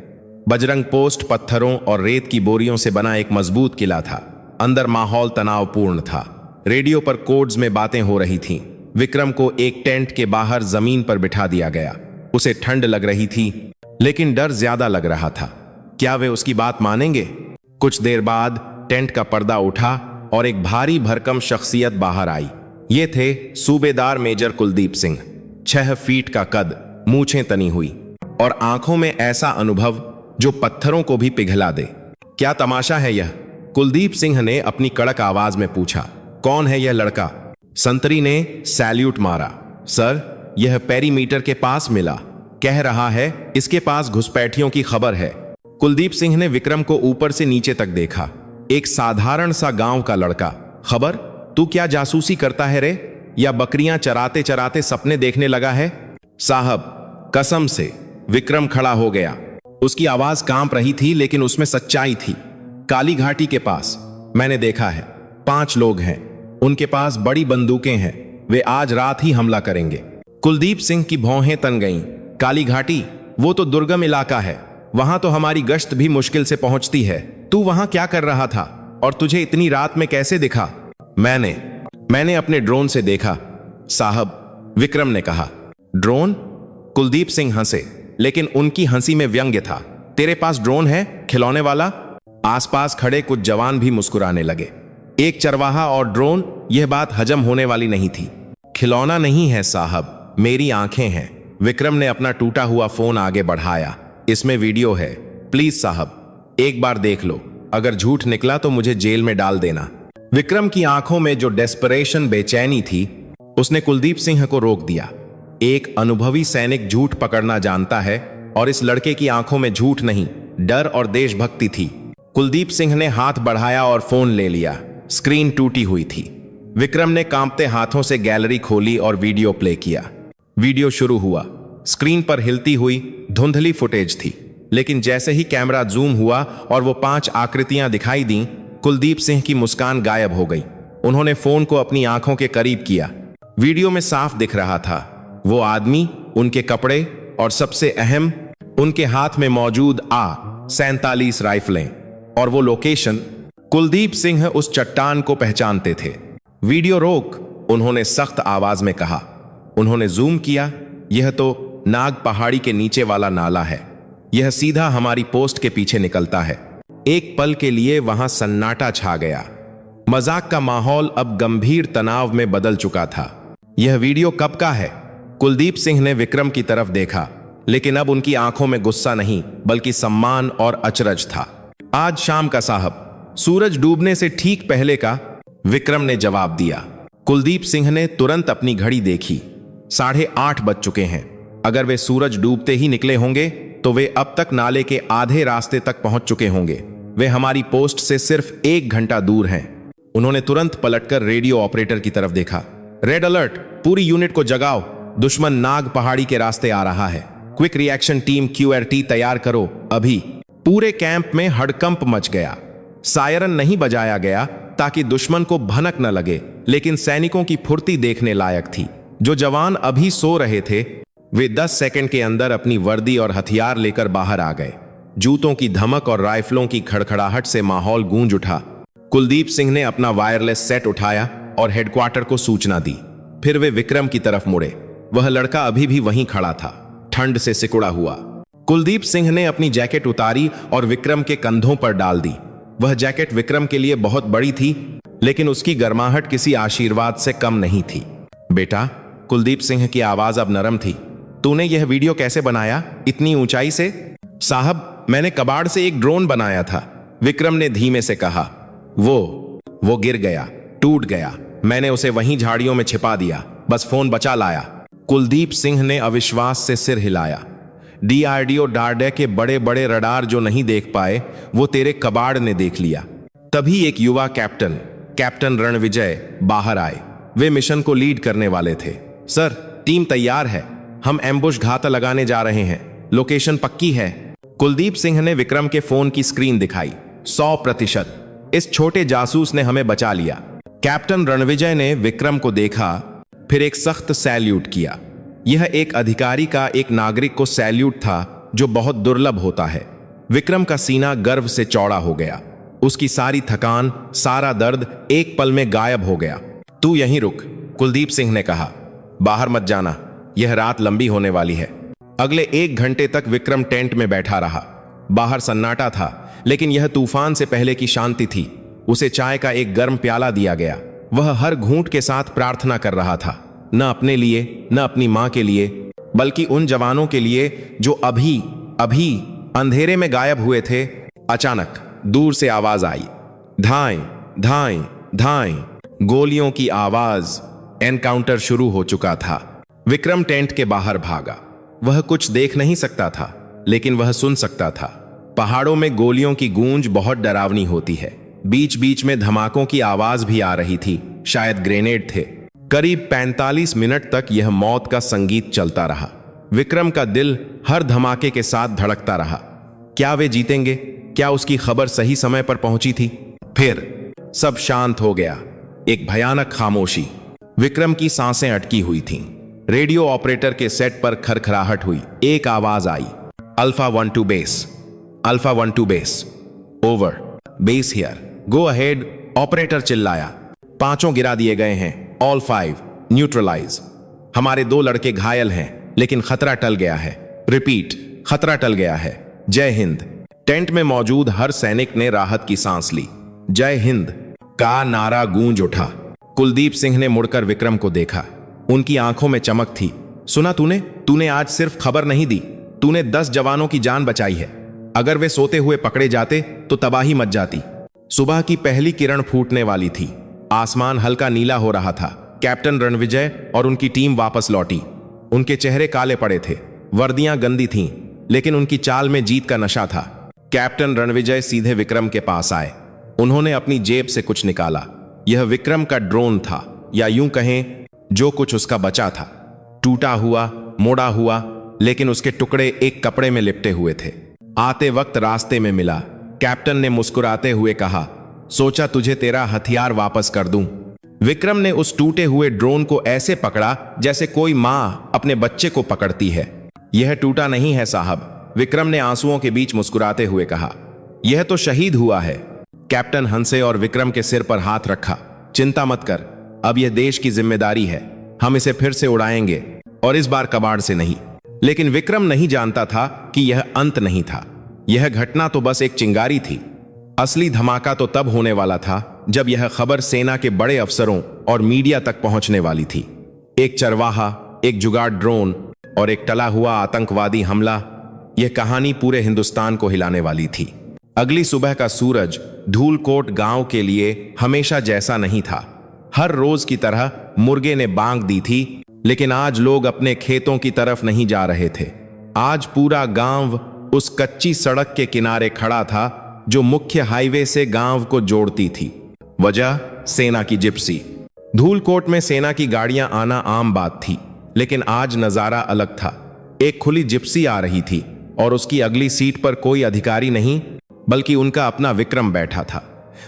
बजरंग पोस्ट पत्थरों और रेत की बोरियों से बना एक मजबूत किला था। अंदर माहौल तनावपूर्ण था। रेडियो पर कोड्स में बातें हो रही थीं। विक्रम को एक टेंट के बाहर जमीन पर बिठा दिया गया। उसे ठंड लग रही थी, लेकिन डर ज्यादा लग रहा था। क्या वे उसकी बात मानेंगे? कुछ देर बाद टेंट का पर्दा उठा और एक भारी भरकम शख्सियत बाहर आई। ये थे सूबेदार मेजर कुलदीप सिंह। 6 फीट का कद, मूछें तनी हुई और आंखों में ऐसा अनुभव जो पत्थरों को भी पिघला दे। क्या तमाशा है यह? कुलदीप सिंह ने अपनी कड़क आवाज में पूछा। कौन है यह लड़का? संतरी ने सैल्यूट मारा। सर, यह पेरीमीटर के पास मिला। कह रहा है इसके पास घुसपैठियों की खबर है। कुलदीप सिंह ने विक्रम को ऊपर से नीचे तक देखा। एक साधारण सा गांव का लड़का। खबर? तू क्या जासूसी करता है रे, या बकरियां चराते चराते सपने देखने लगा है? साहब, कसम से। विक्रम खड़ा हो गया। उसकी आवाज कांप रही थी, लेकिन उसमें सच्चाई थी। काली घाटी के पास मैंने देखा है। 5 लोग हैं। उनके पास बड़ी बंदूकें हैं। वे आज रात ही हमला करेंगे। कुलदीप सिंह की भौहें तन गईं। काली घाटी? वो तो दुर्गम इलाका है। वहां तो हमारी गश्त भी मुश्किल से पहुंचती है। तू वहां क्या कर रहा था और तुझे इतनी रात में कैसे दिखा? मैंने अपने ड्रोन से देखा साहब, विक्रम ने कहा। ड्रोन? कुलदीप सिंह हंसे, लेकिन उनकी हंसी में व्यंग्य था। तेरे पास ड्रोन है, खिलौने वाला? आसपास खड़े कुछ जवान भी मुस्कुराने लगे। एक चरवाहा और ड्रोन, यह बात हजम होने वाली नहीं थी। खिलौना नहीं है साहब, मेरी आंखें हैं। विक्रम ने अपना टूटा हुआ फोन आगे बढ़ाया। इसमें वीडियो है। प्लीज साहब, एक बार देख लो। अगर झूठ निकला तो मुझे जेल में डाल देना। विक्रम की आंखों में जो डेस्परेशन, बेचैनी थी, उसने कुलदीप सिंह को रोक दिया। एक अनुभवी सैनिक झूठ पकड़ना जानता है, और इस लड़के की आंखों में झूठ नहीं, डर और देशभक्ति थी। कुलदीप सिंह ने हाथ बढ़ाया और फोन ले लिया। स्क्रीन टूटी हुई थी। विक्रम ने कांपते हाथों से गैलरी खोली और वीडियो प्ले किया। वीडियो शुरू हुआ। स्क्रीन पर हिलती हुई धुंधली फुटेज थी, लेकिन जैसे ही कैमरा जूम हुआ और वो 5 आकृतियां दिखाई दीं, कुलदीप सिंह की मुस्कान गायब हो गई। उन्होंने फोन को अपनी आंखों के करीब किया। वीडियो में साफ दिख रहा था वो आदमी, उनके कपड़े और सबसे अहम, उनके हाथ में मौजूद A47 राइफलें, और वो लोकेशन। कुलदीप सिंह उस चट्टान को पहचानते थे। वीडियो रोक, उन्होंने सख्त आवाज में कहा। उन्होंने जूम किया। यह तो नाग पहाड़ी के नीचे वाला नाला है। यह सीधा हमारी पोस्ट के पीछे निकलता है। एक पल के लिए वहां सन्नाटा छा गया। मजाक का माहौल अब गंभीर तनाव में बदल चुका था। यह वीडियो कब का है? कुलदीप सिंह ने विक्रम की तरफ देखा, लेकिन अब उनकी आंखों में गुस्सा नहीं बल्कि सम्मान और अचरज था। आज शाम का साहब, सूरज डूबने से ठीक पहले का, विक्रम ने जवाब दिया। कुलदीप सिंह ने तुरंत अपनी घड़ी देखी। 8:30 बज चुके हैं। अगर वे सूरज डूबते ही निकले होंगे तो वे अब तक नाले के आधे रास्ते तक पहुंच चुके होंगे। वे हमारी पोस्ट से सिर्फ 1 घंटा दूर हैं। उन्होंने तुरंत पलटकर रेडियो ऑपरेटर की तरफ देखा। रेड अलर्ट, पूरी यूनिट को जगाओ, दुश्मन नाग पहाड़ी के रास्ते आ रहा है। क्विक रिएक्शन टीम QRT तैयार करो अभी। पूरे कैंप में हड़कंप मच गया। सायरन नहीं बजाया गया ताकि दुश्मन को भनक न लगे, लेकिन सैनिकों की फुर्ती देखने लायक थी। जो जवान अभी सो रहे थे वे 10 सेकंड के अंदर अपनी वर्दी और हथियार लेकर बाहर आ गए। जूतों की धमक और राइफलों की खड़खड़ाहट से माहौल गूंज उठा। कुलदीप सिंह ने अपना वायरलेस सेट उठाया और हेडक्वार्टर को सूचना दी। फिर वे विक्रम की तरफ मुड़े। वह लड़का अभी भी वहीं खड़ा था, ठंड से सिकुड़ा हुआ। कुलदीप सिंह ने अपनी जैकेट उतारी और विक्रम के कंधों पर डाल दी। वह जैकेट विक्रम के लिए बहुत बड़ी थी, लेकिन उसकी गर्माहट किसी आशीर्वाद से कम नहीं थी। बेटा, कुलदीप सिंह की आवाज अब नरम थी, तूने यह वीडियो कैसे बनाया इतनी ऊंचाई से? साहब, मैंने कबाड़ से एक ड्रोन बनाया था, विक्रम ने धीमे से कहा। वो गिर गया, टूट गया। मैंने उसे वहीं झाड़ियों में छिपा दिया, बस फोन बचा लाया। कुलदीप सिंह ने अविश्वास से सिर हिलाया। DRDO डार्डे के बड़े बड़े रडार जो नहीं देख पाए, वो तेरे कबाड़ ने देख लिया। तभी एक युवा कैप्टन रणविजय बाहर आए। वे मिशन को लीड करने वाले थे। सर, टीम तैयार है, हम एम्बुश घात लगाने जा रहे हैं, लोकेशन पक्की है। कुलदीप सिंह ने विक्रम के फोन की स्क्रीन दिखाई। 100%, इस छोटे जासूस ने हमें बचा लिया। कैप्टन रणविजय ने विक्रम को देखा, फिर एक सख्त सैल्यूट किया। यह एक अधिकारी का एक नागरिक को सैल्यूट था, जो बहुत दुर्लभ होता है। विक्रम का सीना गर्व से चौड़ा हो गया। उसकी सारी थकान, सारा दर्द एक पल में गायब हो गया। तू यहीं रुक, कुलदीप सिंह ने कहा, बाहर मत जाना, यह रात लंबी होने वाली है। अगले 1 घंटे तक विक्रम टेंट में बैठा रहा। बाहर सन्नाटा था, लेकिन यह तूफान से पहले की शांति थी। उसे चाय का एक गर्म प्याला दिया गया। वह हर घूंट के साथ प्रार्थना कर रहा था, न अपने लिए, न अपनी मां के लिए, बल्कि उन जवानों के लिए जो अभी अंधेरे में गायब हुए थे। अचानक दूर से आवाज आई, धाएं धाएं धाएं। गोलियों की आवाज। एनकाउंटर शुरू हो चुका था। विक्रम टेंट के बाहर भागा। वह कुछ देख नहीं सकता था, लेकिन वह सुन सकता था। पहाड़ों में गोलियों की गूंज बहुत डरावनी होती है। बीच बीच में धमाकों की आवाज भी आ रही थी, शायद ग्रेनेड थे। करीब 45 मिनट तक यह मौत का संगीत चलता रहा। विक्रम का दिल हर धमाके के साथ धड़कता रहा। क्या वे जीतेंगे? क्या उसकी खबर सही समय पर पहुंची थी? फिर सब शांत हो गया। एक भयानक खामोशी। विक्रम की सांसें अटकी हुई थीं। रेडियो ऑपरेटर के सेट पर खरखराहट हुई। एक आवाज आई, alpha 1 base, alpha 1 base, over, base here, go ahead. Operator चिल्लाया। 5 गिरा दिए गए हैं, ऑल 5 न्यूट्रलाइज। हमारे 2 लड़के घायल हैं, लेकिन खतरा टल गया है। रिपीट, खतरा टल गया है। जय हिंद। टेंट में मौजूद हर सैनिक ने राहत की सांस ली। जय हिंद का नारा गूंज उठा। कुलदीप सिंह ने मुड़कर विक्रम को देखा। उनकी आंखों में चमक थी। सुना तूने आज सिर्फ खबर नहीं दी, तूने 10 जवानों की जान बचाई है। अगर वे सोते हुए पकड़े जाते तो तबाही मच जाती। सुबह की पहली किरण फूटने वाली थी। आसमान हल्का नीला हो रहा था। कैप्टन रणविजय और उनकी टीम वापस लौटी। उनके चेहरे काले पड़े थे, वर्दियां गंदी थीं, लेकिन उनकी चाल में जीत का नशा था। कैप्टन रणविजय सीधे विक्रम के पास आए। उन्होंने अपनी जेब से कुछ निकाला। यह विक्रम का ड्रोन था, या यूं कहें जो कुछ उसका बचा था। टूटा हुआ, मोड़ा हुआ, लेकिन उसके टुकड़े एक कपड़े में लिपटे हुए थे। आते वक्त रास्ते में मिला। कैप्टन ने मुस्कुराते हुए कहा, सोचा तुझे तेरा हथियार वापस कर दूं। विक्रम ने उस टूटे हुए ड्रोन को ऐसे पकड़ा जैसे कोई मां अपने बच्चे को पकड़ती है। यह टूटा नहीं है साहब, विक्रम ने आंसुओं के बीच मुस्कुराते हुए कहा। यह तो शहीद हुआ है। कैप्टन हंसे और विक्रम के सिर पर हाथ रखा। चिंता मत कर, अब यह देश की जिम्मेदारी है। हम इसे फिर से उड़ाएंगे, और इस बार कबाड़ से नहीं। लेकिन विक्रम नहीं जानता था कि यह अंत नहीं था। यह घटना तो बस एक चिंगारी थी। असली धमाका तो तब होने वाला था जब यह खबर सेना के बड़े अफसरों और मीडिया तक पहुंचने वाली थी। एक चरवाहा, एक जुगाड़ ड्रोन और एक टला हुआ आतंकवादी हमला, यह कहानी पूरे हिंदुस्तान को हिलाने वाली थी। अगली सुबह का सूरज धूलकोट गांव के लिए हमेशा जैसा नहीं था। हर रोज की तरह मुर्गे ने बांग दी थी, लेकिन आज लोग अपने खेतों की तरफ नहीं जा रहे थे। आज पूरा गांव उस कच्ची सड़क के किनारे खड़ा था जो मुख्य हाईवे से गांव को जोड़ती थी। वजह सेना की जिप्सी। धूलकोट में सेना की गाड़ियां आना आम बात थी, लेकिन आज नजारा अलग था। एक खुली जिप्सी आ रही थी और उसकी अगली सीट पर कोई अधिकारी नहीं, बल्कि उनका अपना विक्रम बैठा था।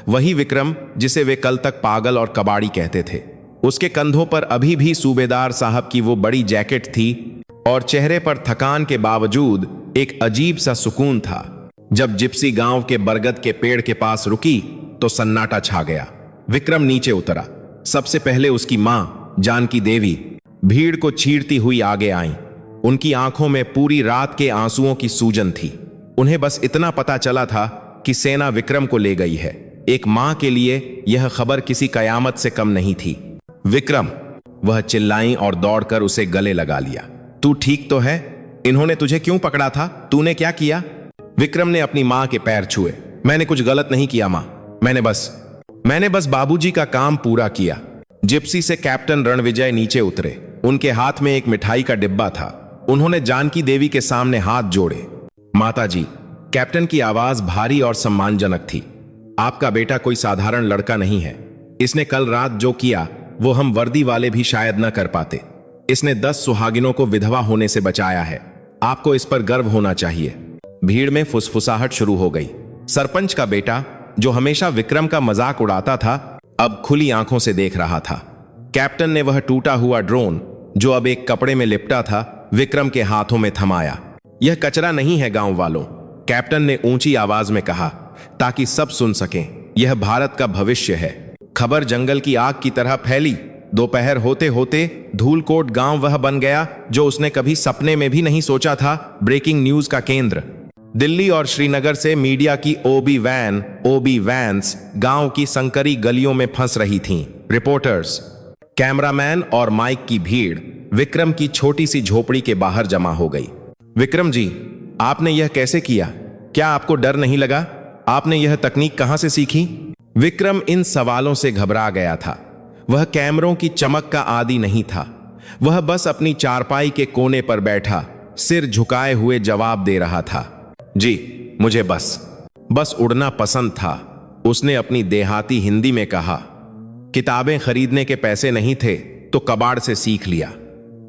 वही विक्रम जिसे वे कल तक पागल और कबाड़ी कहते थे। उसके कंधों पर अभी भी सूबेदार साहब की वो बड़ी जैकेट थी और चेहरे पर थकान के बावजूद एक अजीब सा सुकून था। जब जिप्सी गांव के बरगद के पेड़ के पास रुकी तो सन्नाटा छा गया। विक्रम नीचे उतरा। सबसे पहले उसकी मां जानकी देवी भीड़ को चीरती हुई आगे आईं। उनकी आंखों में पूरी रात के आंसुओं की सूजन थी। उन्हें बस इतना पता चला था कि सेना विक्रम को ले गई है। एक मां के लिए यह खबर किसी कयामत से कम नहीं थी। विक्रम, वह चिल्लाई और दौड़कर उसे गले लगा लिया। तू ठीक तो है? इन्होंने तुझे क्यों पकड़ा था? तूने क्या किया? विक्रम ने अपनी मां के पैर छुए। मैंने कुछ गलत नहीं किया मां, मैंने बस बाबूजी का काम पूरा किया। जिप्सी से कैप्टन रणविजय नीचे उतरे। उनके हाथ में एक मिठाई का डिब्बा था। उन्होंने जानकी देवी के सामने हाथ जोड़े। माताजी, कैप्टन की आवाज भारी और सम्मानजनक थी। आपका बेटा कोई साधारण लड़का नहीं है। इसने कल रात जो किया वो हम वर्दी वाले भी शायद न कर पाते। इसने 10 सुहागिनों को विधवा होने से बचाया है। आपको इस पर गर्व होना चाहिए। भीड़ में फुसफुसाहट शुरू हो गई। सरपंच का बेटा, जो हमेशा विक्रम का मजाक उड़ाता था, अब खुली आंखों से देख रहा था। कैप्टन ने वह टूटा हुआ ड्रोन, जो अब एक कपड़े में लिपटा था, विक्रम के हाथों में थमाया। यह कचरा नहीं है गांव वालों, कैप्टन ने ऊंची आवाज में कहा, ताकि सब सुन सकें। यह भारत का भविष्य है। खबर जंगल की आग की तरह फैली। दोपहर होते होते धूलकोट गांव वह बन गया जो उसने कभी सपने में भी नहीं सोचा था, ब्रेकिंग न्यूज का केंद्र। दिल्ली और श्रीनगर से मीडिया की ओबी वैन्स गांव की संकरी गलियों में फंस रही थीं। रिपोर्टर्स, कैमरामैन और माइक की भीड़ विक्रम की छोटी सी झोपड़ी के बाहर जमा हो गई। विक्रम जी, आपने यह कैसे किया? क्या आपको डर नहीं लगा? आपने यह तकनीक कहां से सीखी? विक्रम इन सवालों से घबरा गया था। वह कैमरों की चमक का आदी नहीं था। वह बस अपनी चारपाई के कोने पर बैठा सिर झुकाए हुए जवाब दे रहा था। जी, मुझे बस उड़ना पसंद था। उसने अपनी देहाती हिंदी में कहा। किताबें खरीदने के पैसे नहीं थे तो कबाड़ से सीख लिया।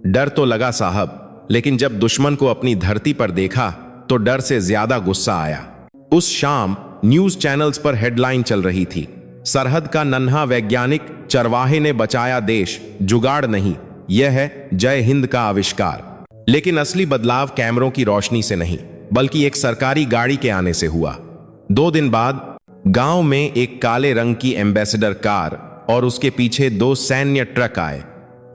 डर तो लगा साहब, लेकिन जब दुश्मन को अपनी धरती पर देखा तो डर से ज्यादा गुस्सा आया। उस शाम न्यूज चैनल्स पर हेडलाइन चल रही थी, सरहद का नन्हा वैज्ञानिक चरवाहे ने बचाया देश, जुगाड़ नहीं, यह है जय हिंद का आविष्कार। लेकिन असली बदलाव कैमरों की रोशनी से नहीं, बल्कि एक सरकारी गाड़ी के आने से हुआ। 2 दिन बाद गांव में एक काले रंग की एम्बेसडर कार और उसके पीछे 2 सैन्य ट्रक आए।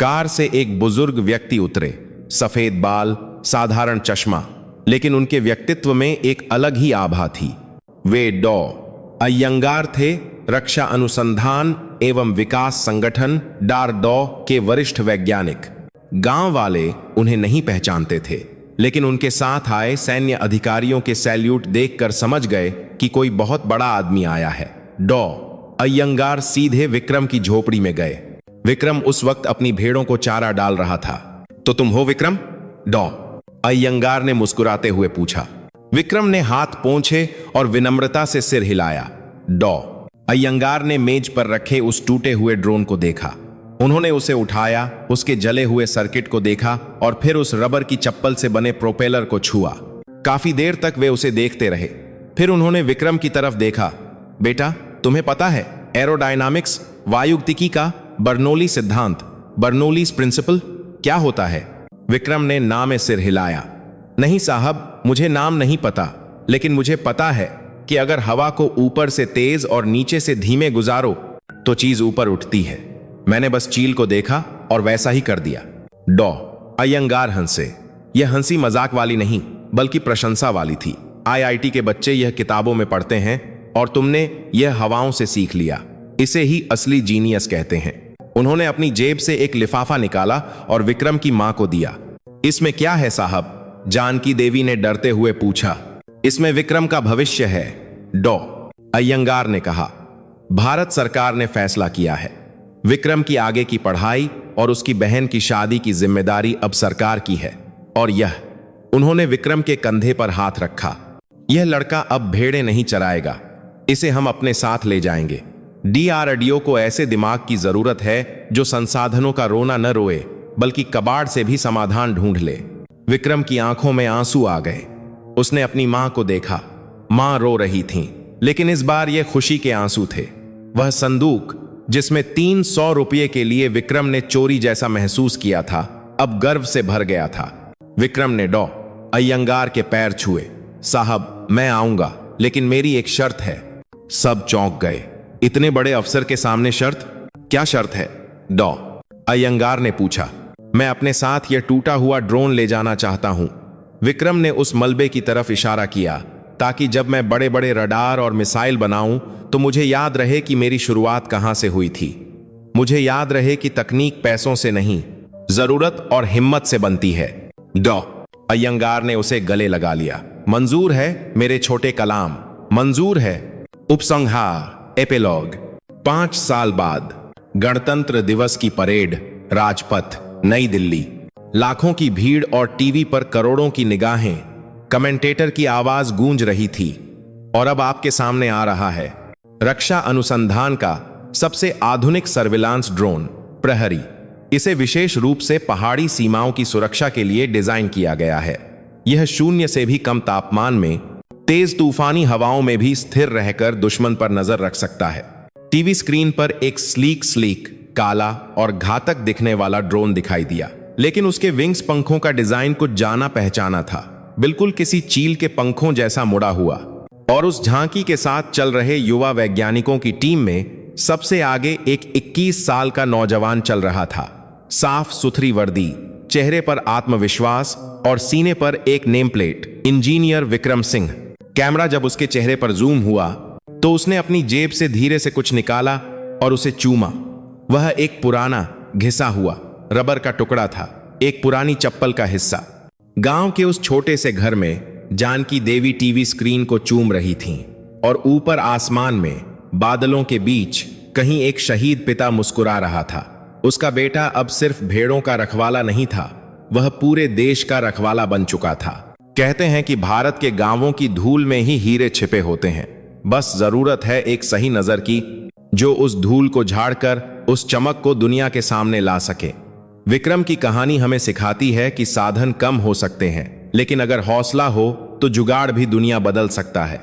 कार से एक बुजुर्ग व्यक्ति उतरे, सफेद बाल, साधारण चश्मा, लेकिन उनके व्यक्तित्व में एक अलग ही आभा थी। वे डॉ. अयंगार थे, रक्षा अनुसंधान एवं विकास संगठन DARDO के वरिष्ठ वैज्ञानिक। गांव वाले उन्हें नहीं पहचानते थे, लेकिन उनके साथ आए सैन्य अधिकारियों के सैल्यूट देखकर समझ गए कि कोई बहुत बड़ा आदमी आया है। डॉ. अयंगार सीधे विक्रम की झोपड़ी में गए। विक्रम उस वक्त अपनी भेड़ों को चारा डाल रहा था। तो तुम हो विक्रम? डॉ. अयंगार ने मुस्कुराते हुए पूछा। विक्रम ने हाथ पोंछे और विनम्रता से सिर हिलाया। डॉ. अयंगार ने मेज पर रखे उस टूटे हुए ड्रोन को देखा। उन्होंने उसे उठाया, उसके जले हुए सर्किट को देखा और फिर उस रबर की चप्पल से बने प्रोपेलर को छुआ। काफी देर तक वे उसे देखते रहे। फिर उन्होंने विक्रम की तरफ देखा। बेटा, तुम्हें पता है एरोडायनामिक्स, वायुगतिकी का बर्नौली सिद्धांत, बर्नौलीज प्रिंसिपल क्या होता है? विक्रम ने ना में सिर हिलाया। नहीं साहब, मुझे नाम नहीं पता, लेकिन मुझे पता है कि अगर हवा को ऊपर से तेज और नीचे से धीमे गुजारो तो चीज ऊपर उठती है। मैंने बस चील को देखा और वैसा ही कर दिया। डॉ अयंगार हंसे। यह हंसी मजाक वाली नहीं बल्कि प्रशंसा वाली थी। आईआईटी के बच्चे यह किताबों में पढ़ते हैं और तुमने यह हवाओं से सीख लिया। इसे ही असली जीनियस कहते हैं। उन्होंने अपनी जेब से एक लिफाफा निकाला और विक्रम की मां को दिया। इसमें क्या है साहब? जानकी देवी ने डरते हुए पूछा। इसमें विक्रम का भविष्य है, डॉ अयंगार ने कहा। भारत सरकार ने फैसला किया है। विक्रम की आगे की पढ़ाई और उसकी बहन की शादी की जिम्मेदारी अब सरकार की है। और उन्होंने विक्रम के कंधे पर हाथ रखा। यह लड़का अब भेड़ें नहीं चराएगा। इसे हम अपने साथ ले जाएंगे। डीआरडीओ को ऐसे दिमाग की जरूरत है जो संसाधनों का रोना न रोए बल्कि कबाड़ से भी समाधान ढूंढ ले। विक्रम की आंखों में आंसू आ गए। उसने अपनी मां को देखा। मां रो रही थीं, लेकिन इस बार ये खुशी के आंसू थे। वह संदूक जिसमें 300 रुपये के लिए विक्रम ने चोरी जैसा महसूस किया था, अब गर्व से भर गया था। विक्रम ने डॉ अयंगार के पैर छुए। साहब, मैं आऊंगा, लेकिन मेरी एक शर्त है। सब चौंक गए। इतने बड़े अफसर के सामने शर्त? क्या शर्त है? डॉ अयंगार ने पूछा। मैं अपने साथ यह टूटा हुआ ड्रोन ले जाना चाहता हूं। विक्रम ने उस मलबे की तरफ इशारा किया, ताकि जब मैं बड़े बड़े रडार और मिसाइल बनाऊं तो मुझे याद रहे कि मेरी शुरुआत कहां से हुई थी। मुझे याद रहे कि तकनीक पैसों से नहीं, जरूरत और हिम्मत से बनती है। डॉ अयंगार ने उसे गले लगा लिया। मंजूर है मेरे छोटे कलाम, मंजूर है। उपसंहार, एपिलॉग। 5 साल बाद गणतंत्र दिवस की परेड, राजपथ, नई दिल्ली। लाखों की भीड़ और टीवी पर करोड़ों की निगाहें। कमेंटेटर की आवाज गूंज रही थी। और अब आपके सामने आ रहा है रक्षा अनुसंधान का सबसे आधुनिक सर्विलांस ड्रोन, प्रहरी। इसे विशेष रूप से पहाड़ी सीमाओं की सुरक्षा के लिए डिजाइन किया गया है। यह 0 से भी कम तापमान में तेज तूफानी हवाओं में भी स्थिर रहकर दुश्मन पर नजर रख सकता है। टीवी स्क्रीन पर एक स्लीक काला और घातक दिखने वाला ड्रोन दिखाई दिया, लेकिन उसके विंग्स, पंखों का डिजाइन कुछ जाना पहचाना था। बिल्कुल किसी चील के पंखों जैसा मुड़ा हुआ। और उस झांकी के साथ चल रहे युवा वैज्ञानिकों की टीम में सबसे आगे एक 21 साल का नौजवान चल रहा था। साफ सुथरी वर्दी, चेहरे पर आत्मविश्वास और सीने पर एक name plate, engineer Vikram Singh. Camera जब उसके चेहरे पर जूम हुआ तो उसने अपनी जेब से धीरे से कुछ निकाला और उसे चूमा। वह एक पुराना घिसा हुआ रबर का टुकड़ा था, एक पुरानी चप्पल का हिस्सा। गांव के उस छोटे से घर में जानकी देवी टीवी स्क्रीन को चूम रही थीं और ऊपर आसमान में बादलों के बीच कहीं एक शहीद पिता मुस्कुरा रहा था। उसका बेटा अब सिर्फ भेड़ों का रखवाला नहीं था, वह पूरे देश का रखवाला बन चुका था। कहते हैं कि भारत के गांवों की धूल में ही हीरे छिपे होते हैं। बस जरूरत है एक सही नजर की, जो उस धूल को झाड़कर उस चमक को दुनिया के सामने ला सके। विक्रम की कहानी हमें सिखाती है कि साधन कम हो सकते हैं, लेकिन अगर हौसला हो तो जुगाड़ भी दुनिया बदल सकता है।